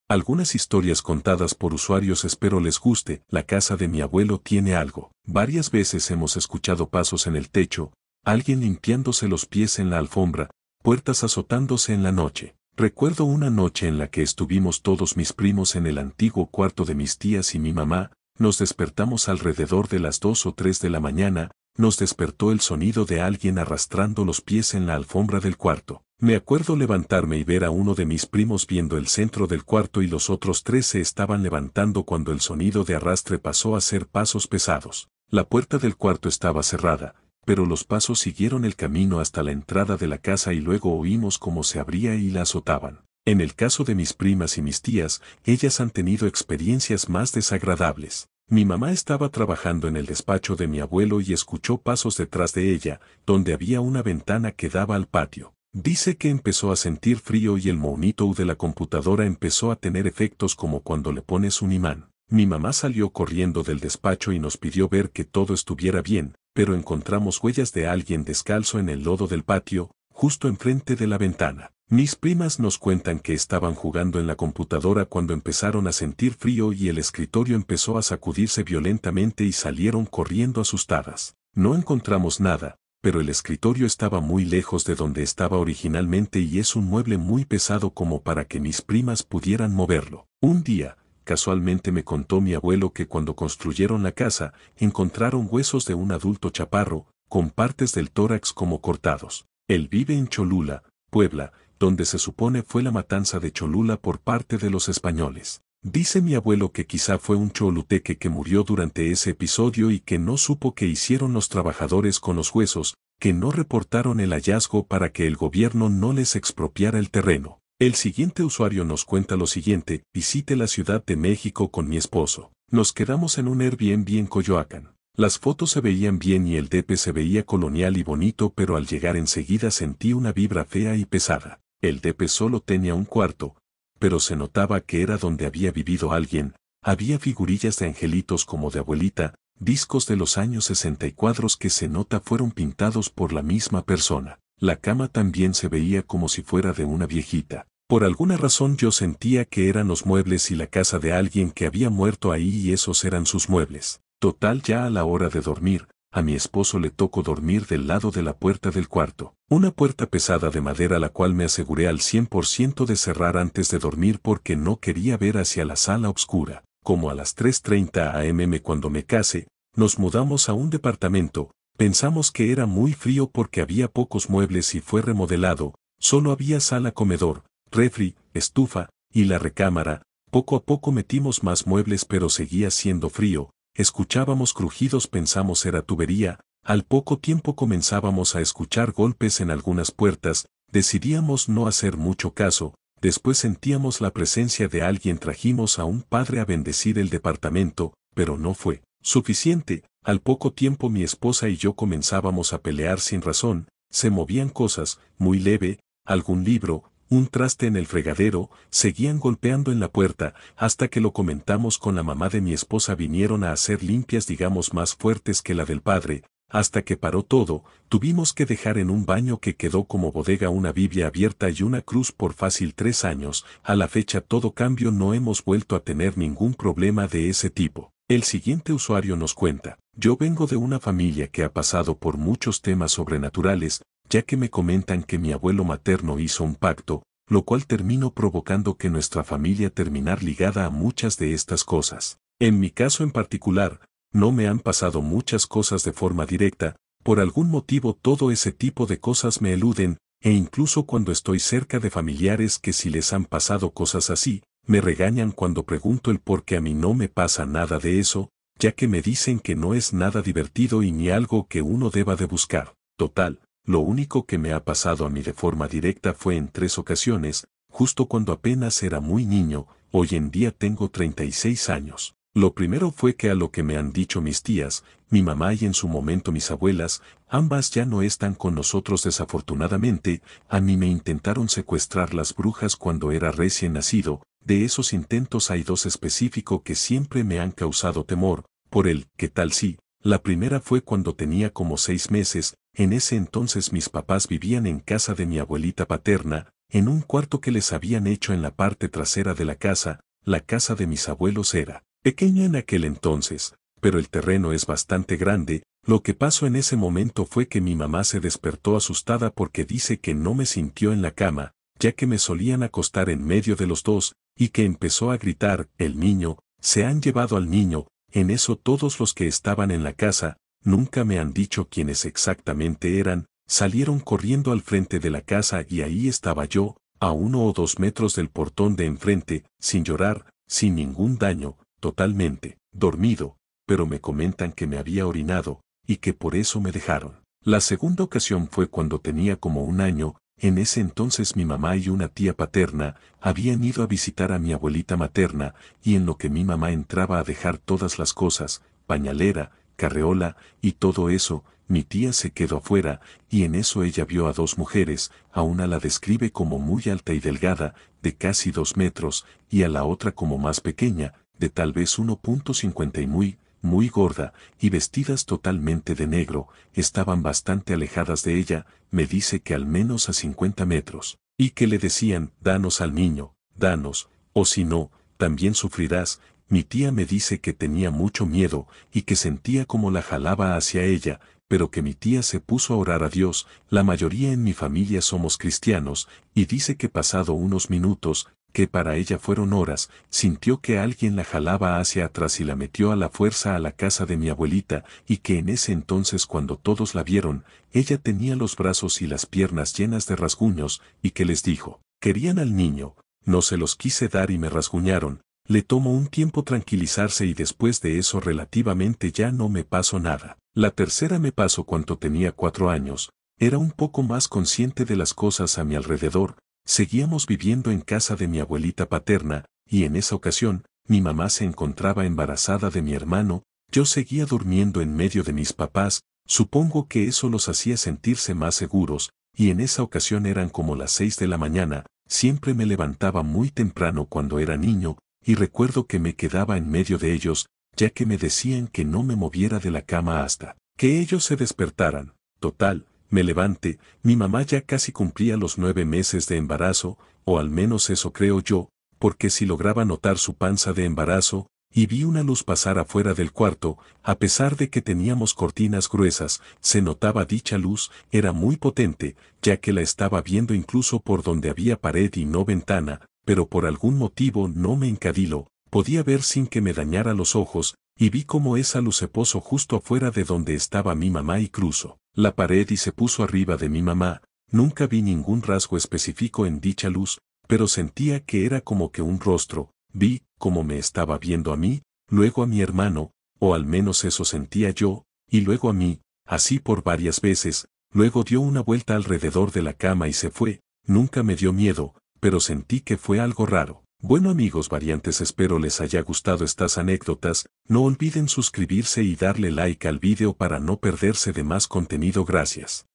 Algunas historias contadas por usuarios espero les guste. La casa de mi abuelo tiene algo. Varias veces hemos escuchado pasos en el techo, alguien limpiándose los pies en la alfombra, puertas azotándose en la noche. Recuerdo una noche en la que estuvimos todos mis primos en el antiguo cuarto de mis tías y mi mamá, nos despertamos alrededor de las 2 o 3 de la mañana, nos despertó el sonido de alguien arrastrando los pies en la alfombra del cuarto. Me acuerdo levantarme y ver a uno de mis primos viendo el centro del cuarto y los otros 3 se estaban levantando cuando el sonido de arrastre pasó a ser pasos pesados. La puerta del cuarto estaba cerrada, pero los pasos siguieron el camino hasta la entrada de la casa y luego oímos cómo se abría y la azotaban. En el caso de mis primas y mis tías, ellas han tenido experiencias más desagradables. Mi mamá estaba trabajando en el despacho de mi abuelo y escuchó pasos detrás de ella, donde había una ventana que daba al patio. Dice que empezó a sentir frío y el monitor de la computadora empezó a tener efectos como cuando le pones un imán. Mi mamá salió corriendo del despacho y nos pidió ver que todo estuviera bien, pero encontramos huellas de alguien descalzo en el lodo del patio, justo enfrente de la ventana. Mis primas nos cuentan que estaban jugando en la computadora cuando empezaron a sentir frío y el escritorio empezó a sacudirse violentamente y salieron corriendo asustadas. No encontramos nada, pero el escritorio estaba muy lejos de donde estaba originalmente y es un mueble muy pesado como para que mis primas pudieran moverlo. Un día, casualmente me contó mi abuelo que cuando construyeron la casa, encontraron huesos de un adulto chaparro, con partes del tórax como cortados. Él vive en Cholula, Puebla, donde se supone fue la matanza de Cholula por parte de los españoles. Dice mi abuelo que quizá fue un choluteque que murió durante ese episodio y que no supo qué hicieron los trabajadores con los huesos, que no reportaron el hallazgo para que el gobierno no les expropiara el terreno. El siguiente usuario nos cuenta lo siguiente: visité la Ciudad de México con mi esposo. Nos quedamos en un Airbnb en Coyoacán. Las fotos se veían bien y el DP se veía colonial y bonito, pero al llegar enseguida sentí una vibra fea y pesada. El DP solo tenía un cuarto, pero se notaba que era donde había vivido alguien. Había figurillas de angelitos como de abuelita, discos de los años 60 y cuadros que se nota fueron pintados por la misma persona. La cama también se veía como si fuera de una viejita. Por alguna razón yo sentía que eran los muebles y la casa de alguien que había muerto ahí y esos eran sus muebles. Total, ya a la hora de dormir, a mi esposo le tocó dormir del lado de la puerta del cuarto. Una puerta pesada de madera la cual me aseguré al 100% de cerrar antes de dormir porque no quería ver hacia la sala oscura. Como a las 3:30 am cuando me casé, nos mudamos a un departamento. Pensamos que era muy frío porque había pocos muebles y fue remodelado, solo había sala comedor, refri, estufa, y la recámara. Poco a poco metimos más muebles pero seguía siendo frío, escuchábamos crujidos, pensamos era tubería, al poco tiempo comenzábamos a escuchar golpes en algunas puertas, decidíamos no hacer mucho caso, después sentíamos la presencia de alguien, trajimos a un padre a bendecir el departamento, pero no fue suficiente. Al poco tiempo mi esposa y yo comenzábamos a pelear sin razón, se movían cosas, muy leve, algún libro, un traste en el fregadero, seguían golpeando en la puerta, hasta que lo comentamos con la mamá de mi esposa, vinieron a hacer limpias digamos más fuertes que la del padre, hasta que paró todo, tuvimos que dejar en un baño que quedó como bodega una Biblia abierta y una cruz por fácil 3 años, a la fecha todo cambio, no hemos vuelto a tener ningún problema de ese tipo. El siguiente usuario nos cuenta: yo vengo de una familia que ha pasado por muchos temas sobrenaturales, ya que me comentan que mi abuelo materno hizo un pacto, lo cual terminó provocando que nuestra familia terminar ligada a muchas de estas cosas. En mi caso en particular, no me han pasado muchas cosas de forma directa, por algún motivo todo ese tipo de cosas me eluden, e incluso cuando estoy cerca de familiares que sí les han pasado cosas así, me regañan cuando pregunto el por qué a mí no me pasa nada de eso, ya que me dicen que no es nada divertido y ni algo que uno deba de buscar. Total, lo único que me ha pasado a mí de forma directa fue en 3 ocasiones, justo cuando apenas era muy niño, hoy en día tengo 36 años. Lo primero fue que a lo que me han dicho mis tías, mi mamá y en su momento mis abuelas, ambas ya no están con nosotros desafortunadamente, a mí me intentaron secuestrar las brujas cuando era recién nacido. De esos intentos hay 2 específicos que siempre me han causado temor, por el ¿qué tal si? La primera fue cuando tenía como 6 meses, en ese entonces mis papás vivían en casa de mi abuelita paterna, en un cuarto que les habían hecho en la parte trasera de la casa de mis abuelos era pequeña en aquel entonces, pero el terreno es bastante grande. Lo que pasó en ese momento fue que mi mamá se despertó asustada porque dice que no me sintió en la cama, ya que me solían acostar en medio de los dos, y que empezó a gritar, el niño, se han llevado al niño. En eso todos los que estaban en la casa, nunca me han dicho quiénes exactamente eran, salieron corriendo al frente de la casa y ahí estaba yo, a 1 o 2 metros del portón de enfrente, sin llorar, sin ningún daño, totalmente dormido, pero me comentan que me había orinado, y que por eso me dejaron. La segunda ocasión fue cuando tenía como 1 año. En ese entonces mi mamá y una tía paterna habían ido a visitar a mi abuelita materna, y en lo que mi mamá entraba a dejar todas las cosas, pañalera, carreola y todo eso, mi tía se quedó afuera, y en eso ella vio a 2 mujeres, a una la describe como muy alta y delgada, de casi 2 metros, y a la otra como más pequeña, de tal vez 1,50 y muy gorda, y vestidas totalmente de negro. Estaban bastante alejadas de ella, me dice que al menos a 50 metros, y que le decían, danos al niño, danos, o si no, también sufrirás. Mi tía me dice que tenía mucho miedo, y que sentía como la jalaba hacia ella, pero que mi tía se puso a orar a Dios. La mayoría en mi familia somos cristianos, y dice que pasado unos minutos, que para ella fueron horas, sintió que alguien la jalaba hacia atrás y la metió a la fuerza a la casa de mi abuelita, y que en ese entonces cuando todos la vieron, ella tenía los brazos y las piernas llenas de rasguños, y que les dijo, querían al niño, no se los quise dar y me rasguñaron. Le tomó un tiempo tranquilizarse y después de eso relativamente ya no me pasó nada. La tercera me pasó cuando tenía 4 años, era un poco más consciente de las cosas a mi alrededor. Seguíamos viviendo en casa de mi abuelita paterna, y en esa ocasión, mi mamá se encontraba embarazada de mi hermano. Yo seguía durmiendo en medio de mis papás, supongo que eso los hacía sentirse más seguros, y en esa ocasión eran como las 6 de la mañana, siempre me levantaba muy temprano cuando era niño, y recuerdo que me quedaba en medio de ellos, ya que me decían que no me moviera de la cama hasta que ellos se despertaran. Total, me levanté. Mi mamá ya casi cumplía los 9 meses de embarazo, o al menos eso creo yo, porque si lograba notar su panza de embarazo, y vi una luz pasar afuera del cuarto. A pesar de que teníamos cortinas gruesas, se notaba dicha luz, era muy potente, ya que la estaba viendo incluso por donde había pared y no ventana, pero por algún motivo no me encadiló, podía ver sin que me dañara los ojos, y vi cómo esa luz se posó justo afuera de donde estaba mi mamá y cruzó la pared y se puso arriba de mi mamá. Nunca vi ningún rasgo específico en dicha luz, pero sentía que era como que un rostro. Vi cómo me estaba viendo a mí, luego a mi hermano, o al menos eso sentía yo, y luego a mí, así por varias veces. Luego dio una vuelta alrededor de la cama y se fue. Nunca me dio miedo, pero sentí que fue algo raro. Bueno amigos variantes, espero les haya gustado estas anécdotas. No olviden suscribirse y darle like al video para no perderse de más contenido. Gracias.